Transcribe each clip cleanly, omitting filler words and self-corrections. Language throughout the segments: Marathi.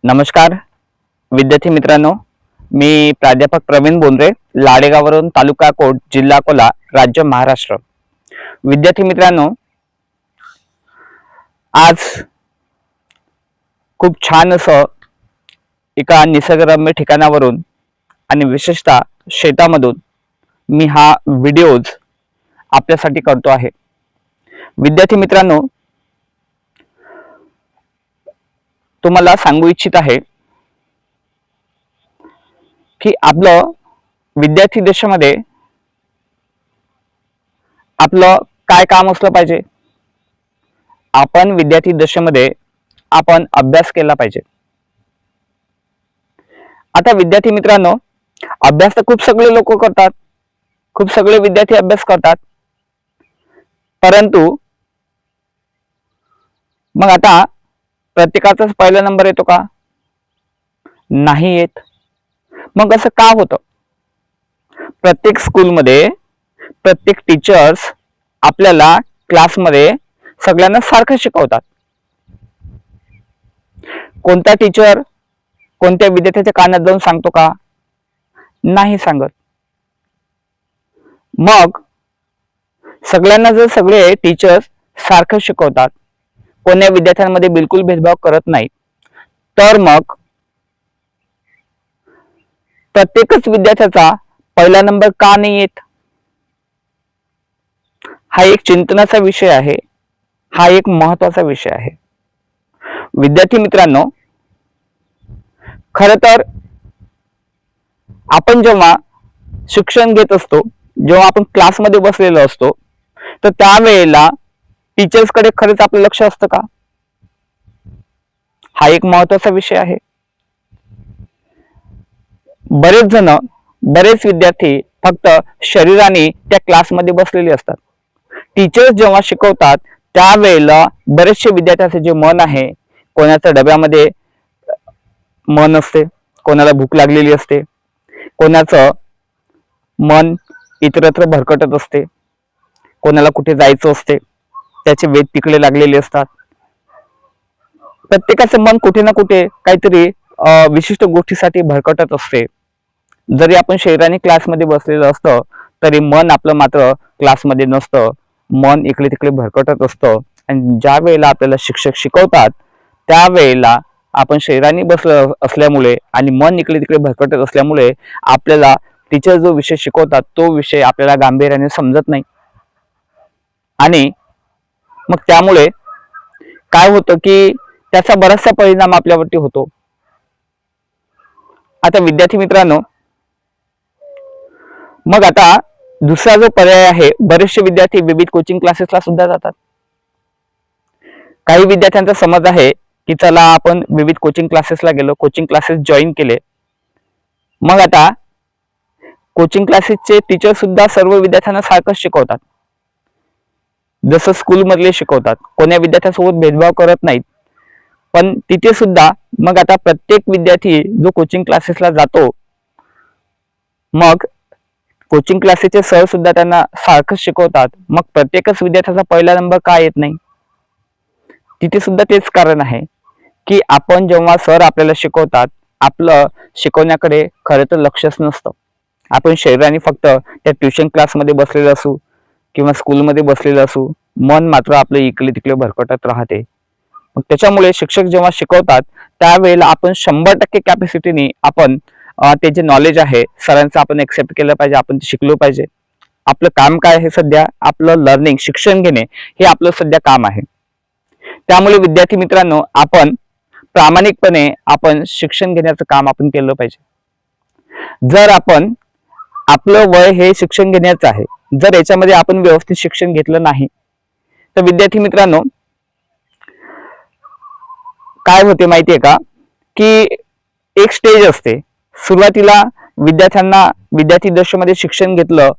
नमस्कार विद्यार्थी मित्रांनो, मी प्राध्यापक प्रवीण बोंद्रे, लाडेगाववरून, तालुका कोट, जिल्हा अकोला, राज्य महाराष्ट्र. विद्यार्थी मित्रांनो, आज खूप छान असं एका निसर्गरम्य ठिकाणावरून आणि विशेषतः शेतामधून मी हा व्हिडिओज आपल्यासाठी करतो आहे. विद्यार्थी मित्रांनो, तुम्हाला सांगू इच्छित आहे की आपलं विद्यार्थी देशामध्ये आपलं काय काम असलं पाहिजे. आपण विद्यार्थी दशेमध्ये आपण अभ्यास केला पाहिजे. आता विद्यार्थी मित्रांनो, अभ्यास तर खूप सगळे लोक करतात, खूप सगळे विद्यार्थी अभ्यास करतात, परंतु मग आता प्रत्येकाचाच पहिला नंबर येतो का? नाही येत. मग असं का होतं? प्रत्येक स्कूलमध्ये प्रत्येक टीचर्स आपल्याला क्लासमध्ये सगळ्यांना सारखं शिकवतात. कोणता टीचर कोणत्या विद्यार्थ्याच्या कानात जाऊन सांगतो का? नाही सांगत. मग सगळ्यांना जर सगळे टीचर्स सारखं शिकवतात, कोण्या विद्यार्थ्यांमध्ये बिलकुल भेदभाव करत नाहीत, तर मग प्रत्येकच विद्यार्थ्याचा पहिला नंबर का नाही येत? हा एक चिंतनाचा विषय आहे. हा एक महत्वाचा विषय आहे. विद्यार्थी मित्रांनो, खरं तर आपण जेव्हा शिक्षण घेत असतो, जेव्हा आपण क्लासमध्ये बसलेलो असतो, तर त्यावेळेला टीचर्सकडे खरंच आपलं लक्ष असतं का? हा एक महत्वाचा विषय आहे. बरेच विद्यार्थी फक्त शरीराने त्या क्लासमध्ये बसलेले असतात. टीचर्स जेव्हा शिकवतात त्यावेळेला बरेचसे विद्यार्थ्यांचे जे मन आहे, कोणाच्या डब्यामध्ये मन असते, कोणाला भूक लागलेली असते, कोणाचं मन इतरत्र भरकटत असते, कोणाला कुठे जायचं असते, त्याचे वेध तिकडे लागलेले असतात. प्रत्येकाचं मन कुठे ना कुठे काहीतरी विशिष्ट गोष्टीसाठी भरकटत असते. जरी आपण शरीराने क्लासमध्ये बसलेलं असतं तरी मन आपलं मात्र क्लासमध्ये नसतं. मन इकडे तिकडे भरकटत असतं. आणि ज्या वेळेला आपल्याला शिक्षक शिकवतात त्यावेळेला आपण शरीराने बसलं असल्यामुळे आणि मन इकडे तिकडे भरकटत असल्यामुळे आपल्याला टीचर जो विषय शिकवतात तो विषय आपल्याला गांभीर्याने समजत नाही. आणि मग त्यामुळे काय होतं की त्याचा बराचसा परिणाम आपल्यावरती होतो. आता विद्यार्थी मित्रांनो, मग आता दुसरा जो पर्याय आहे, बरेचसे विद्यार्थी विविध कोचिंग क्लासेसला सुद्धा जातात. काही विद्यार्थ्यांचा समज आहे की चला आपण विविध कोचिंग क्लासेसला गेलो, कोचिंग क्लासेस जॉईन केले, मग आता कोचिंग क्लासेसचे टीचर सुद्धा सर्व विद्यार्थ्यांना सारखंच शिकवतात, जसं स्कूल मधले शिकवतात. कोण्या विद्यार्थ्यांसोबत भेदभाव करत नाहीत. पण तिथे सुद्धा मग आता प्रत्येक विद्यार्थी जो कोचिंग क्लासेसला जातो, मग कोचिंग क्लासेसचे सर सुद्धा त्यांना सारखंच शिकवतात. मग प्रत्येकच विद्यार्थ्याचा पहिला नंबर का येत नाही? तिथे सुद्धा तेच कारण आहे की आपण जेव्हा सर आपल्याला शिकवतात, आपलं शिकवण्याकडे खरं तर लक्षच नसतं. आपण शरीराने फक्त त्या ट्युशन क्लासमध्ये बसलेलं असू किंवा स्कूलमध्ये बसलेलं असू, मन मात्र आपलं इकडे तिकडे भरकटत राहते. मग त्याच्यामुळे शिक्षक जेव्हा शिकवतात त्यावेळेला आपण 100% कॅपॅसिटीने आपण ते जे नॉलेज आहे सरांचं आपण एक्सेप्ट केलं पाहिजे, आपण ते शिकलो पाहिजे. आपलं काम काय आहे? सध्या आपलं लर्निंग, शिक्षण घेणे हे आपलं सध्या काम आहे. त्यामुळे विद्यार्थी मित्रांनो, आपण प्रामाणिकपणे आपण शिक्षण घेण्याचं काम आपण केलं पाहिजे. जर आपण आपलं वय हे शिक्षण घेण्याचं आहे, जर याच्यामध्ये आपण व्यवस्थित शिक्षण घेतलं नाही तर विद्यार्थी मित्रांनो काय होते माहितीये का, की एक स्टेज असते. सुरुवातीला विद्यार्थ्यांना विद्यार्थी दशेमध्ये शिक्षण घेतलं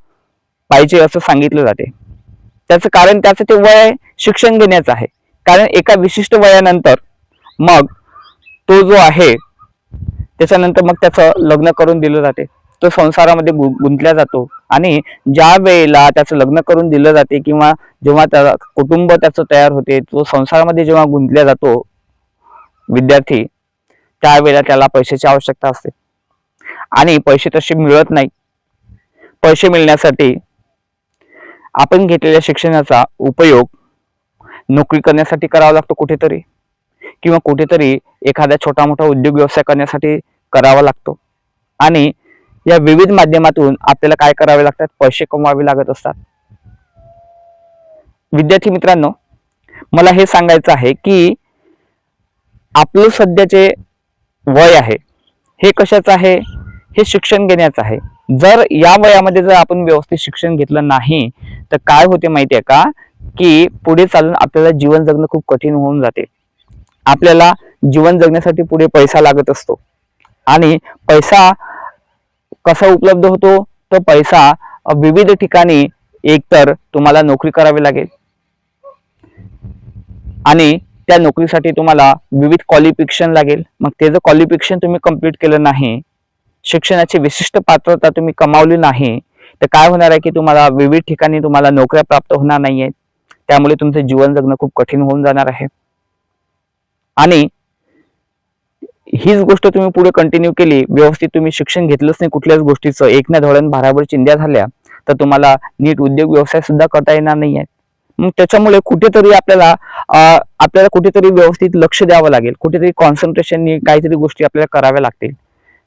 पाहिजे असं सांगितलं जाते. त्याचं कारण त्याचं ते वय शिक्षण घेण्याचं आहे. कारण एका विशिष्ट वयानंतर मग तो जो आहे त्याच्यानंतर मग त्याचं लग्न करून दिलं जाते. तो संसारामध्ये गुंतल्या जातो आणि ज्या वेळेला त्याचं लग्न करून दिलं जाते किंवा जेव्हा त्या कुटुंब त्याचं तयार होते, तो संसारामध्ये जेव्हा गुंतल्या जातो विद्यार्थी, त्यावेळेला त्याला पैशाची आवश्यकता असते आणि पैसे तसे मिळत नाही. पैसे मिळण्यासाठी आपण घेतलेल्या शिक्षणाचा उपयोग नोकरी करण्यासाठी करावा लागतो कुठेतरी, किंवा कुठेतरी एखादा छोटा मोठा उद्योग व्यवसाय करण्यासाठी करावा लागतो. आणि या विविध माध्यमातून आपल्याला काय करावे लागतात, पैसे कमवावे लागत असतात. विद्यार्थी मित्रांनो, मला हे सांगायचं आहे की आपलं सध्याचे वय आहे हे कशाचं आहे, हे शिक्षण घेण्याचं आहे. जर या वयामध्ये जर आपण व्यवस्थित शिक्षण घेतलं नाही तर काय होते माहिती आहे का, की पुढे चालून आपल्याला जीवन जगणं खूप कठीण होऊन जाते. आपल्याला जीवन जगण्यासाठी पुढे पैसा लागत असतो आणि पैसा कसा उपलब्ध होतो, तो पैसा विविध ठिकाणी एकतर तुम्हाला नोकरी करावी लागेल आणि त्या नोकरीसाठी तुम्हाला विविध क्वालिफिकेशन लागेल. मग ते जर क्वालिफिकेशन तुम्ही कंप्लीट केलं नाही, शिक्षणाची विशिष्ट पात्रता तुम्ही कमावली नाही, तर काय होणार आहे की तुम्हाला विविध ठिकाणी तुम्हाला नोकऱ्या प्राप्त होणार नाहीये. त्यामुळे तुमचं जीवन जगणं खूप कठीण होऊन जाणार आहे. आणि हीच गोष्ट तुम्ही पुढे कंटिन्यू केली, व्यवस्थित तुम्ही शिक्षण घेतलंच नाही कुठल्याच गोष्टीचं, एक ना धडण भाराभर चिंध्या झाल्या, तर तुम्हाला नीट उद्योग व्यवसाय सुद्धा करता येणार नाहीये. मग त्याच्यामुळे कुठेतरी आपल्याला कुठेतरी व्यवस्थित लक्ष द्यावं लागेल, कुठेतरी कॉन्सन्ट्रेशननी काहीतरी गोष्टी आपल्याला कराव्या लागतील.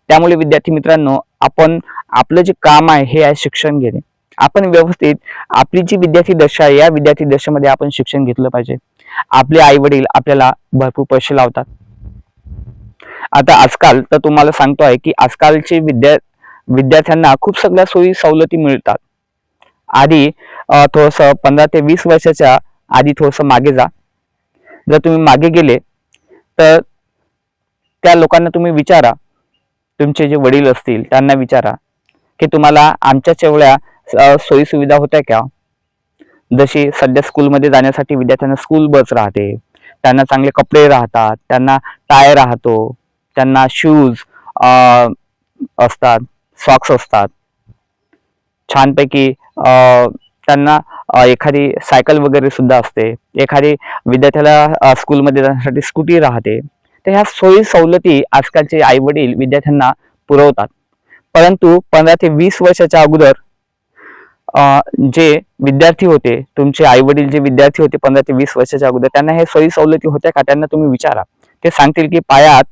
त्यामुळे विद्यार्थी मित्रांनो, आपण आपलं जे काम आहे हे आहे शिक्षण घेणे. आपण व्यवस्थित आपली जी विद्यार्थी दशा आहे, या विद्यार्थी दशेमध्ये आपण शिक्षण घेतलं पाहिजे. आपले आई वडील आपल्याला भरपूर पैसे लावतात. आता आजकाल तर तुम्हाला सांगतो आहे की आजकालचे विद्यार्थ्यांना खूप सगळ्या सोयी सवलती मिळतात. आधी थोडस 15 ते 20 वर्षाच्या आधी थोडस मागे जा. जर तुम्ही मागे गेले तर त्या लोकांना तुम्ही विचारा, तुमचे जे वडील असतील त्यांना विचारा की तुम्हाला आमच्याच एवढ्या सोयी सुविधा होत्या का. जशी सध्या स्कूलमध्ये जाण्यासाठी विद्यार्थ्यांना स्कूल बस राहते, त्यांना चांगले कपडे राहतात, त्यांना टाय राहतो, त्यांना शूज असतात, सॉक्स असतात, छानपैकी त्यांना एखादी सायकल वगैरे सुद्धा असते, एखादी विद्यार्थ्याला स्कूलमध्ये जाण्यासाठी स्कूटी राहते. तर ह्या सोयी सवलती आजकालचे आई वडील विद्यार्थ्यांना पुरवतात. परंतु 15 ते 20 वर्षाच्या अगोदर जे विद्यार्थी होते, तुमचे आई वडील जे विद्यार्थी होते 15 ते 20 वर्षाच्या अगोदर, त्यांना हे सोयी सवलती होत्या का, त्यांना तुम्ही विचारा. ते सांगतील की पायात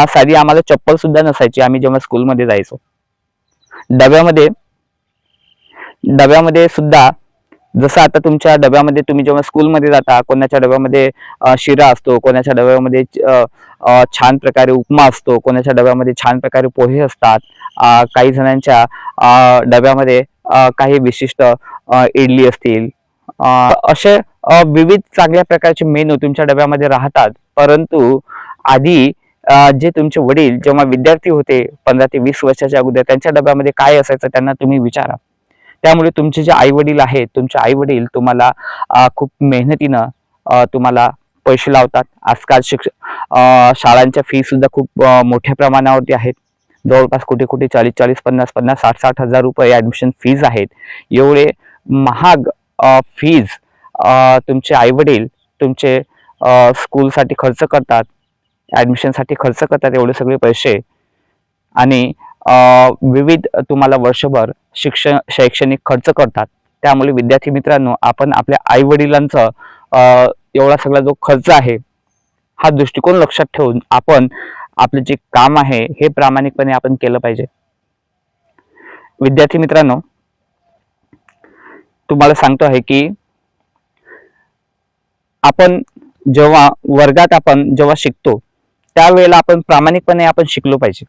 साधी आम्हाला चप्पल सुद्धा नसायची आम्ही जेव्हा स्कूलमध्ये जायचो. डब्यामध्ये सुद्धा जसं आता तुमच्या डब्यामध्ये तुम्ही जेव्हा स्कूलमध्ये जाता, कोणाच्या डब्यामध्ये शिरा असतो, कोणाच्या डब्यामध्ये छान प्रकारे उपमा असतो, कोणाच्या डब्यामध्ये छान प्रकारे पोहे असतात, काही जणांच्या डब्यामध्ये काही विशिष्ट इडली असतील, असे विविध चांगल्या प्रकारचे मेनू तुमच्या डब्यामध्ये राहतात. परंतु आधी जे तुमचे वडील जेव्हा विद्यार्थी होते 15 ते 20 वर्षाच्या अगोदर, त्यांच्या डब्यामध्ये काय असायचं त्यांना तुम्ही विचारा. त्यामुळे तुमचे जे आई वडील आहेत, तुमचे आई वडील तुम्हाला खूप मेहनतीनं तुम्हाला पैसे लावतात. आजकाल शाळांच्या फी सुद्धा खूप मोठ्या प्रमाणावरती आहेत. जवळपास कुठे कुठे 40-40, 50-50, 60-60 हजार रुपये ऍडमिशन फीज आहेत. एवढे महाग फीज तुमचे आई वडील तुमचे स्कूलसाठी खर्च करतात, ऍडमिशनसाठी खर्च करतात एवढे सगळे पैसे. आणि विविध तुम्हाला वर्षभर शैक्षणिक खर्च करतात. त्यामुळे विद्यार्थी मित्रांनो, आपण आपल्या आई वडिलांचा एवढा सगळा जो खर्च आहे हा दृष्टिकोन लक्षात ठेवून आपण आपलं जे काम आहे हे प्रामाणिकपणे आपण केलं पाहिजे. विद्यार्थी मित्रांनो, तुम्हाला सांगतो आहे की आपण जेव्हा वर्गात जेव्हा शिकतो त्यावेळेला आपण प्रामाणिकपणे आपण शिकलो पाहिजे.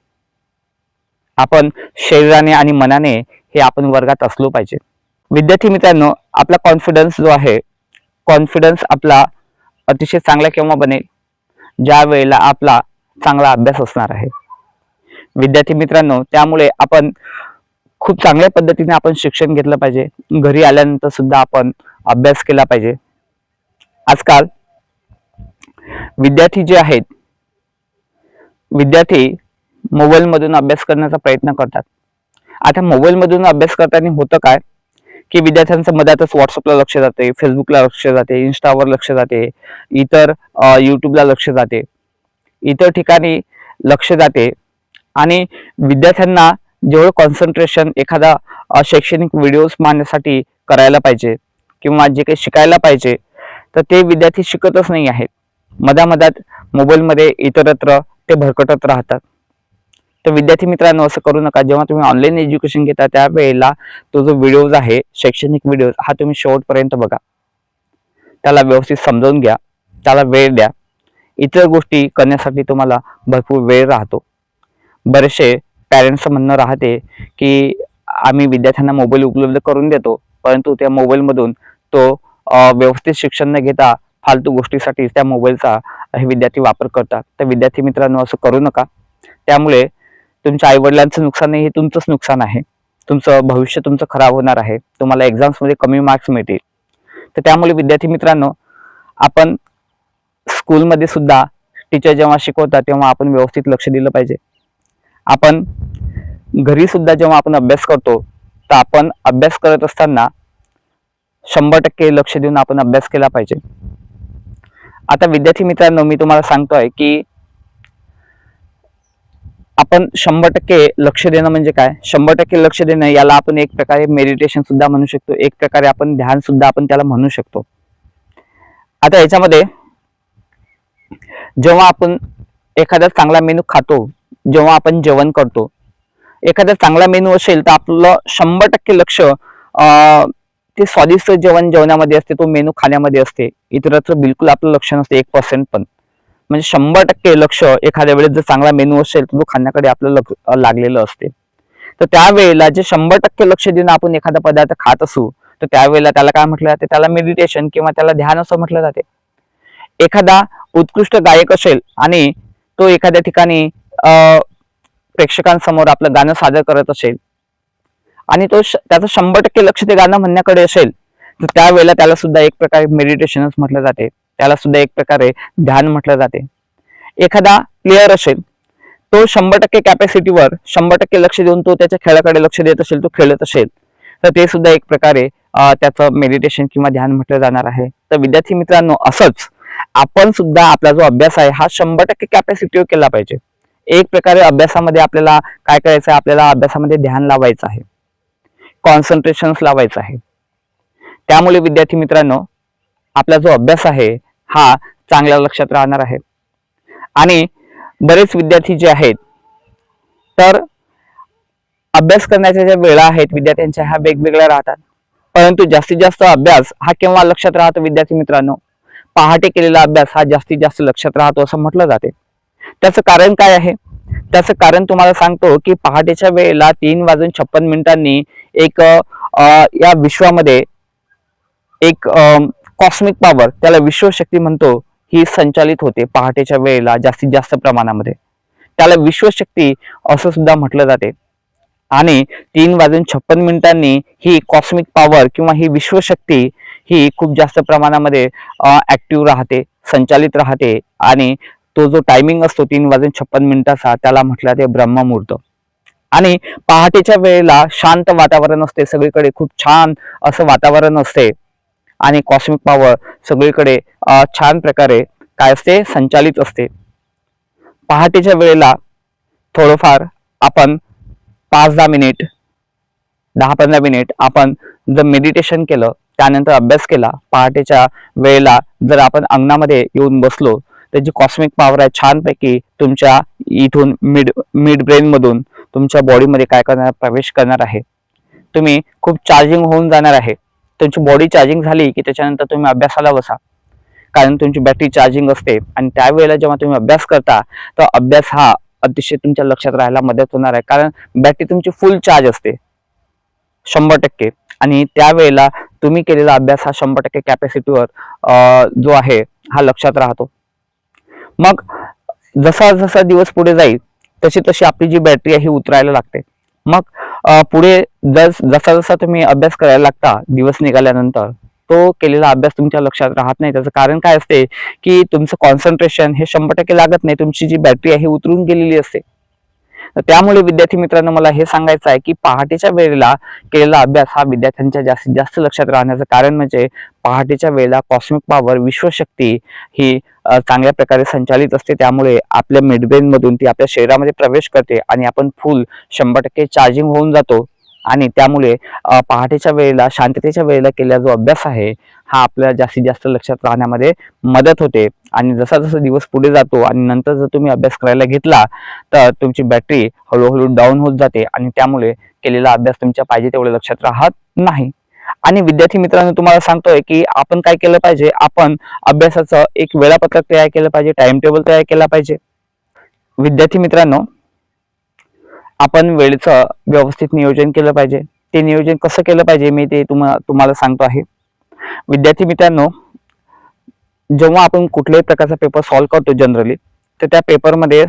आपण शरीराने आणि मनाने हे आपण वर्गात असलो पाहिजे. विद्यार्थी मित्रांनो, आपला कॉन्फिडन्स जो आहे, कॉन्फिडन्स आपला अतिशय चांगला केव्हा बनेल, ज्या वेळेला आपला चांगला अभ्यास असणार आहे. विद्यार्थी मित्रांनो, त्यामुळे आपण खूप चांगल्या पद्धतीने आपण शिक्षण घेतलं पाहिजे. घरी आल्यानंतर सुद्धा आपण अभ्यास केला पाहिजे. आजकाल विद्यार्थी जे आहेत, विद्यार्थी मोबाईल मधून अभ्यास करण्याचा प्रयत्न करतात. आता मोबाईल मधून अभ्यास करताना होतं काय की विद्यार्थ्यांचं मधातच व्हॉट्सअपला लक्ष जाते, फेसबुकला लक्ष जाते, इंस्टावर लक्ष जाते, इतर युट्यूबला लक्ष जाते, इतर ठिकाणी लक्ष जाते आणि विद्यार्थ्यांना जेवढं कॉन्सन्ट्रेशन एखादा शैक्षणिक व्हिडिओज पाहण्यासाठी करायला पाहिजे किंवा जे काही शिकायला पाहिजे तर ते विद्यार्थी शिकतच नाही आहेत. मधामधात मोबाईलमध्ये इतरत्र ते भरकटत राहतात. तर विद्यार्थी मित्रांनो, असं करू नका. जेव्हा तुम्ही ऑनलाईन एज्युकेशन घेता त्यावेळेला तो जो व्हिडिओज आहे, शैक्षणिक व्हिडिओज, हा तुम्ही शेवटपर्यंत बघा. त्याला व्यवस्थित समजावून घ्या, त्याला वेळ द्या. इतर गोष्टी करण्यासाठी तुम्हाला भरपूर वेळ राहतो. बरेचसे पॅरेंट्सचं म्हणणं राहते की आम्ही विद्यार्थ्यांना मोबाईल उपलब्ध करून देतो, परंतु त्या मोबाईलमधून तो व्यवस्थित शिक्षण न घेता फालतू गोष्टीसाठी त्या मोबाईलचा हे विद्यार्थी वापर करतात. तर विद्यार्थी मित्रांनो, असं करू नका. त्यामुळे तुमच्या आईवडिलांचं नुकसान नाही, हे तुमचंच नुकसान आहे. तुमचं भविष्य तुमचं खराब होणार आहे. तुम्हाला एक्झाम्समध्ये कमी मार्क्स मिळतील. तर त्यामुळे विद्यार्थी मित्रांनो, आपण स्कूलमध्ये सुद्धा टीचर जेव्हा शिकवतात तेव्हा आपण व्यवस्थित लक्ष दिलं पाहिजे. आपण घरी सुद्धा जेव्हा आपण अभ्यास करतो तर आपण अभ्यास करत असताना 100% लक्ष देऊन आपण अभ्यास केला पाहिजे. आता विद्यार्थी मित्रांनो, मी तुम्हाला सांगतोय की आपण 100% लक्ष देणं म्हणजे काय? 100% लक्ष देणं याला आपण एक प्रकारे मेडिटेशन सुद्धा म्हणू शकतो, एक प्रकारे आपण ध्यान सुद्धा आपण त्याला म्हणू शकतो. आता याच्यामध्ये जेव्हा आपण एखादा चांगला मेनू खातो, जेव्हा आपण जेवण करतो, एखादा चांगला मेनू असेल तर आपलं 100% लक्ष ते स्वादिष्ट जेवणामध्ये असते, तो मेनू खाण्यामध्ये असते. इतरत्र बिलकुल आपलं लक्ष नसते 1% पण. म्हणजे 100% लक्ष एखाद्या वेळेस जर चांगला मेनू असेल तर तो खाण्याकडे आपलं लागलेलं असते. तर त्यावेळेला जे 100% लक्ष देऊन आपण एखादा पदार्थ खात असू तर त्यावेळेला त्याला काय म्हटलं जाते? त्याला मेडिटेशन किंवा त्याला ध्यान असं म्हटलं जाते. एखादा उत्कृष्ट गायक असेल आणि तो एखाद्या ठिकाणी प्रेक्षकांसमोर आपलं गाणं सादर करत असेल आणि तो त्याचं 100% लक्ष ते गाणं म्हणण्याकडे असेल तर त्यावेळेला त्याला सुद्धा एक प्रकारे मेडिटेशनच म्हटलं जाते. त्याला सुद्धा एक प्रकारे ध्यान म्हटलं जाते. एखादा प्लेयर असेल, तो 100% कॅपॅसिटीवर 100% लक्ष देऊन तो त्याच्या खेळाकडे लक्ष देत असेल, तो खेळत असेल तर ते सुद्धा एक प्रकारे त्याचं मेडिटेशन किंवा ध्यान म्हटलं जाणार आहे. तर विद्यार्थी मित्रांनो, असंच आपण सुद्धा आपला जो अभ्यास आहे हा 100% कॅपॅसिटीवर केला पाहिजे. एक प्रकारे अभ्यासामध्ये आपल्याला काय करायचं आहे? आपल्याला अभ्यासामध्ये ध्यान लावायचं आहे, कॉन्सन्ट्रेशन लावायचं आहे. त्यामुळे विद्यार्थी मित्रांनो, आपला जो अभ्यास आहे हा चांगल्या लक्षात राहणार आहे. आणि बरेच विद्यार्थी जे आहेत तर अभ्यास करण्याच्या ज्या वेळा आहेत विद्यार्थ्यांच्या ह्या वेगवेगळ्या राहतात, परंतु जास्तीत जास्त अभ्यास हा केव्हा लक्षात राहतो विद्यार्थी मित्रांनो? पहाटे केलेला अभ्यास हा जास्तीत जास्त लक्षात राहतो असं म्हटलं जाते. त्याचं कारण काय आहे? त्याचं कारण तुम्हाला सांगतो की पहाटेच्या वेळेला 3:56 एक या विश्वामध्ये एक कॉस्मिक पॉवर, त्याला विश्वशक्ती म्हणतो, ही संचालित होते पहाटेच्या वेळेला जास्तीत जास्त प्रमाणामध्ये. त्याला विश्वशक्ती असं सुद्धा म्हटलं जाते. आणि 3:56 ही कॉस्मिक पॉवर किंवा ही विश्वशक्ती ही खूप जास्त प्रमाणामध्ये ऍक्टिव्ह राहते, संचालित राहते. आणि तो जो टायमिंग असतो 3:56 त्याला म्हटलं जाते ब्रह्ममुहूर्त. आणि पहाटेच्या वेळेला शांत वातावरण असते, सगळीकडे खूप छान असं वातावरण असते आणि कॉस्मिक पॉवर सगळीकडे छान प्रकारे काय असते? संचालित असते. पहाटेच्या वेळेला थोडंफार आपण 5-10 मिनिट, 10-15 मिनिट आपण जर मेडिटेशन केलं, त्यानंतर अभ्यास केला, पहाटेच्या वेळेला जर आपण अंगणामध्ये येऊन बसलो तर जी कॉस्मिक पॉवर आहे छानपैकी तुमच्या इथून मिड ब्रेन मधून तुमच्या बॉडीमध्ये काय करणार? प्रवेश करणार आहे. तुम्ही खूप चार्जिंग होऊन जाणार आहे. तुमची बॉडी चार्जिंग झाली की त्याच्यानंतर तुम्ही अभ्यासाला बसा, कारण तुमची बॅटरी चार्जिंग असते. आणि त्यावेळेला जेव्हा तुम्ही अभ्यास करता तर अभ्यास हा अतिशय तुमच्या लक्षात राहायला मदत होणार आहे, कारण बॅटरी तुमची फुल चार्ज असते 100%. आणि त्यावेळेला तुम्ही केलेला अभ्यास हा 100% कॅपॅसिटीवर जो आहे हा लक्षात राहतो. मग जसा जसा दिवस पुढे जाईल तशी तशी आपली जी बॅटरी आहे ही उतरायला लागते. मग पुढे जसा जसा तुम्ही अभ्यास करायला लागता दिवस निघाल्यानंतर, तो केलेला अभ्यास तुमच्या लक्षात राहत नाही. त्याचं कारण काय असते की तुमचं कॉन्सन्ट्रेशन हे 100% लागत नाही, तुमची जी बॅटरी आहे ही उतरून गेलेली असते. तर त्यामुळे विद्यार्थी मित्रांनो मला हे सांगायचं आहे की पहाटेच्या वेळेला केलेला अभ्यास हा विद्यार्थ्यांच्या जास्तीत जास्त लक्षात राहण्याचं कारण म्हणजे पहाटेच्या वेळेला कॉस्मिक पॉवर विश्वशक्ती ही चांगल्या प्रकारे संचालित असते, त्यामुळे आपल्या मिडब्रेन मधून ती आपल्या शरीरामध्ये प्रवेश करते आणि आपण फुल 100% चार्जिंग होऊन जातो आणि त्यामुळे पहाटेच्या वेळेला शांततेच्या वेळेला केलेला जो अभ्यास आहे हा आपल्याला जास्तीत जास्त लक्षात राहण्यामध्ये मदत होते आणि जसा जसा दिवस पुढे जातो आणि नंतर जर तुम्ही अभ्यास करायला घेतला तर तुमची बॅटरी हळूहळू डाऊन होत जाते आणि त्यामुळे केलेला अभ्यास तुमच्या पाहिजे तेवढे लक्षात राहत नाही. आणि विद्यार्थी मित्रांनो तुम्हाला सांगतोय की आपण काय केलं पाहिजे, आपण अभ्यासाचं एक वेळापत्रक तयार केलं पाहिजे, टाइम टेबल तयार केला पाहिजे. विद्यार्थी मित्रांनो आपण वेळेचं व्यवस्थित नियोजन केलं पाहिजे. ते नियोजन कसं केलं पाहिजे मी ते तुम्हाला सांगतो आहे. विद्यार्थी मित्रांनो जेव्हा आपण कुठल्याही प्रकारचा पेपर सॉल्व्ह करतो जनरली, तर त्या पेपरमध्ये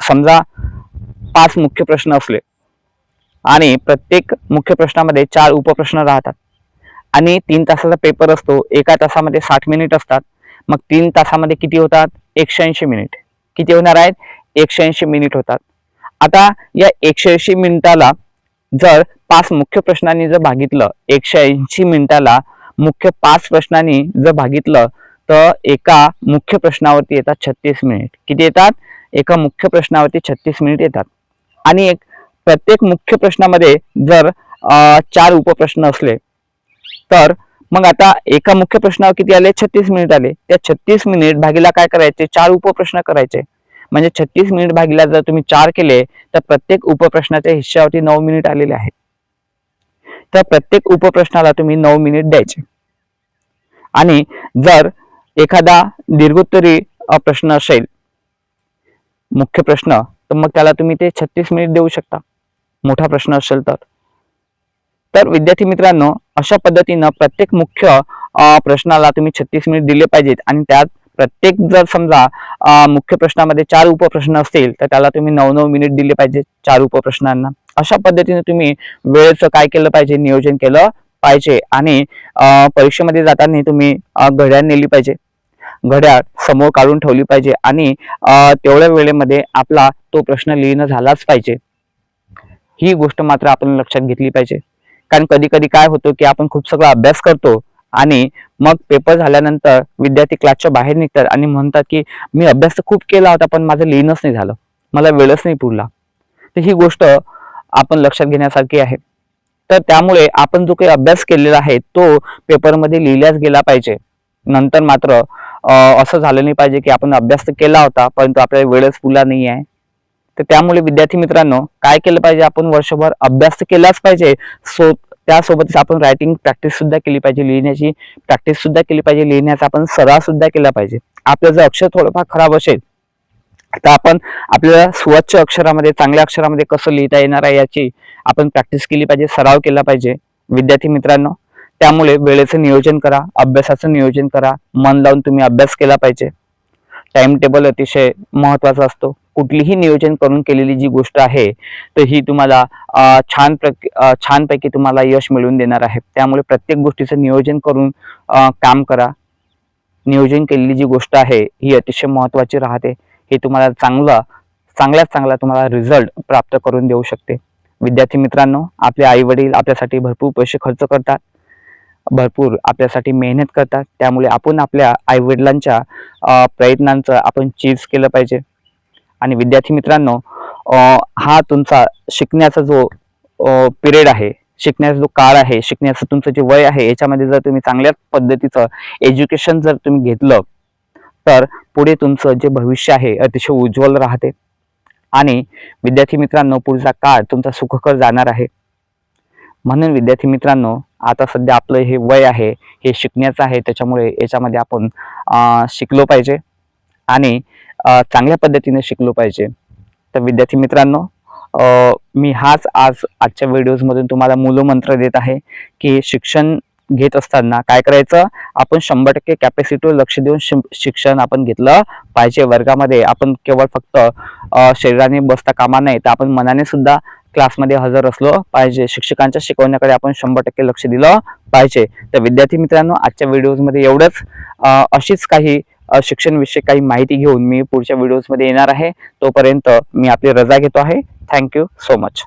समजा 5 मुख्य प्रश्न असले आणि प्रत्येक मुख्य प्रश्नामध्ये 4 उपप्रश्न राहतात आणि 3 तासाचा पेपर असतो. एका तासामध्ये 60 मिनिट असतात. मग 3 तासामध्ये किती होतात? 180 मिनिट. किती होणार आहेत? 180 मिनिट होतात. आता या 180 मिनिटाला जर 5 मुख्य प्रश्नांनी जर भागितलं, 180 मिनिटाला मुख्य 5 प्रश्नांनी जर भागितलं तर एका मुख्य प्रश्नावरती येतात 36 मिनिट. किती येतात? एका मुख्य प्रश्नावरती 36 मिनिट येतात. आणि प्रत्येक मुख्य प्रश्नामध्ये जर 4 उपप्रश्न असले तर मग आता एका मुख्य प्रश्नावर किती आले? 36 मिनिट आले. त्या 36 मिनिट भागीला काय करायचे? 4 उपप्रश्न करायचे. म्हणजे 36 मिनिट भागीला जर तुम्ही 4 केले तर प्रत्येक उपप्रश्नाच्या हिश्श्यावरती 9 मिनिट आलेले आहेत. तर प्रत्येक उपप्रश्नाला तुम्ही 9 मिनिट द्यायचे. आणि जर एखादा दीर्घोत्तरी प्रश्न असेल मुख्य प्रश्न तर मग त्याला तुम्ही ते 36 मिनिट देऊ शकता, मोठा प्रश्न असेल तर. तर विद्यार्थी मित्रांनो अशा पद्धतीनं प्रत्येक मुख्य प्रश्नाला तुम्ही 36 मिनिट दिले पाहिजेत आणि त्यात प्रत्येक जर समजा मुख्य प्रश्नामध्ये 4 उपप्रश्न असतील तर त्याला तुम्ही 9-9 मिनिट दिले पाहिजे 4 उपप्रश्नांना. अशा पद्धतीने तुम्ही वेळेचं काय केलं पाहिजे? नियोजन केलं पाहिजे. आणि परीक्षेमध्ये जाताना तुम्ही घड्याळ नेली पाहिजे, घड्याळ समोर काढून ठेवली पाहिजे आणि तेवढ्या वेळेमध्ये आपला तो प्रश्न लिहिणं झालाच पाहिजे. ही गोष्ट मात्र आपण लक्षात घेतली पाहिजे. कारण कधी कधी काय होतं की आपण खूप सगळा अभ्यास करतो आणि मग पेपर झाल्यानंतर विद्यार्थी क्लासच्या बाहेर निघतात आणि म्हणतात की मी अभ्यास तर खूप केला होता पण माझं लिहिणंच नाही झालं, मला वेळच नाही पुरला. तर ही गोष्ट आपण लक्षात घेण्यासारखी आहे. तर त्यामुळे आपण जो काही अभ्यास केलेला आहे तो पेपरमध्ये लिहिल्याच गेला पाहिजे. नंतर मात्र असं झालं नाही पाहिजे की आपण अभ्यास तर केला होता परंतु आपल्याला वेळच पुरला नाही आहे. तर त्यामुळे विद्यार्थी मित्रांनो काय केलं पाहिजे? आपण वर्षभर अभ्यास तर केलाच पाहिजे, त्यासोबतच आपण रायटिंग प्रॅक्टिस सुद्धा केली पाहिजे, लिहिण्याची प्रॅक्टिस सुद्धा केली पाहिजे, लिहिण्याचा आपण सराव सुद्धा केला पाहिजे. आपलं जर अक्षर थोडंफार खराब असेल तर आपण आपल्याला स्वच्छ अक्षरामध्ये चांगल्या अक्षरामध्ये कसं लिहिता येणार आहे याची आपण प्रॅक्टिस केली पाहिजे, सराव केला पाहिजे विद्यार्थी मित्रांनो. त्यामुळे वेळेचं नियोजन करा, अभ्यासाचं नियोजन करा, मन लावून तुम्ही अभ्यास केला पाहिजे. टाइम टेबल अतिशय महत्वाचा असतो. कुठलीही नियोजन करून केलेली जी गोष्ट आहे तर ही तुम्हाला छानपैकी तुम्हाला यश मिळवून देणार आहे. त्यामुळे प्रत्येक गोष्टीचं नियोजन करून काम करा. नियोजन केलेली जी गोष्ट आहे ही अतिशय महत्वाची राहते. हे तुम्हाला चांगल्यात चांगला तुम्हाला रिझल्ट प्राप्त करून देऊ शकते. विद्यार्थी मित्रांनो आपले आई वडील आपल्यासाठी भरपूर पैसे खर्च करतात, भरपूर आपल्यासाठी मेहनत करतात. त्यामुळे आपण आपल्या आई वडिलांच्या प्रयत्नांचं आपण चीज केलं पाहिजे. आणि विद्यार्थी मित्रांनो हा तुमचा शिकण्याचा जो पिरियड आहे, शिकण्याचा जो काळ आहे, शिकण्याचं तुमचं जे वय आहे याच्यामध्ये जर तुम्ही चांगल्या पद्धतीचं एज्युकेशन जर तुम्ही घेतलं तर पुढे तुमचं जे भविष्य आहे अतिशय उज्ज्वल राहते. आणि विद्यार्थी मित्रांनो पुढचा काळ तुमचा सुखकर जाणार आहे. म्हणून विद्यार्थी मित्रांनो आता सध्या आपलं हे वय आहे हे शिकण्याचं आहे, त्याच्यामुळे याच्यामध्ये आपण शिकलो पाहिजे आणि चांगल्या पद्धतीने शिकलो पाहिजे. तर विद्यार्थी मित्रांनो मी आजच्या व्हिडिओज मधून तुम्हाला मूलमंत्र देत आहे की शिक्षण घेत असताना काय करायचं? आपण 100% कॅपॅसिटीवर लक्ष देऊन शिक्षण आपण घेतलं पाहिजे. वर्गामध्ये आपण केवळ फक्त शरीराने बसता कामा नये तर आपण मनाने सुद्धा क्लासमध्ये हजर असलो पाहिजे. शिक्षकांच्या शिकवण्याकडे आपण 100% लक्ष दिलं पाहिजे. तर विद्यार्थी मित्रांनो आजच्या व्हिडिओजमध्ये एवढंच. अशीच काही शिक्षण विषयी काही माहिती घेऊन मी पुढच्या व्हिडिओजमध्ये येणार आहे. तोपर्यंत मी आपली रजा घेतो आहे. Thank you so much.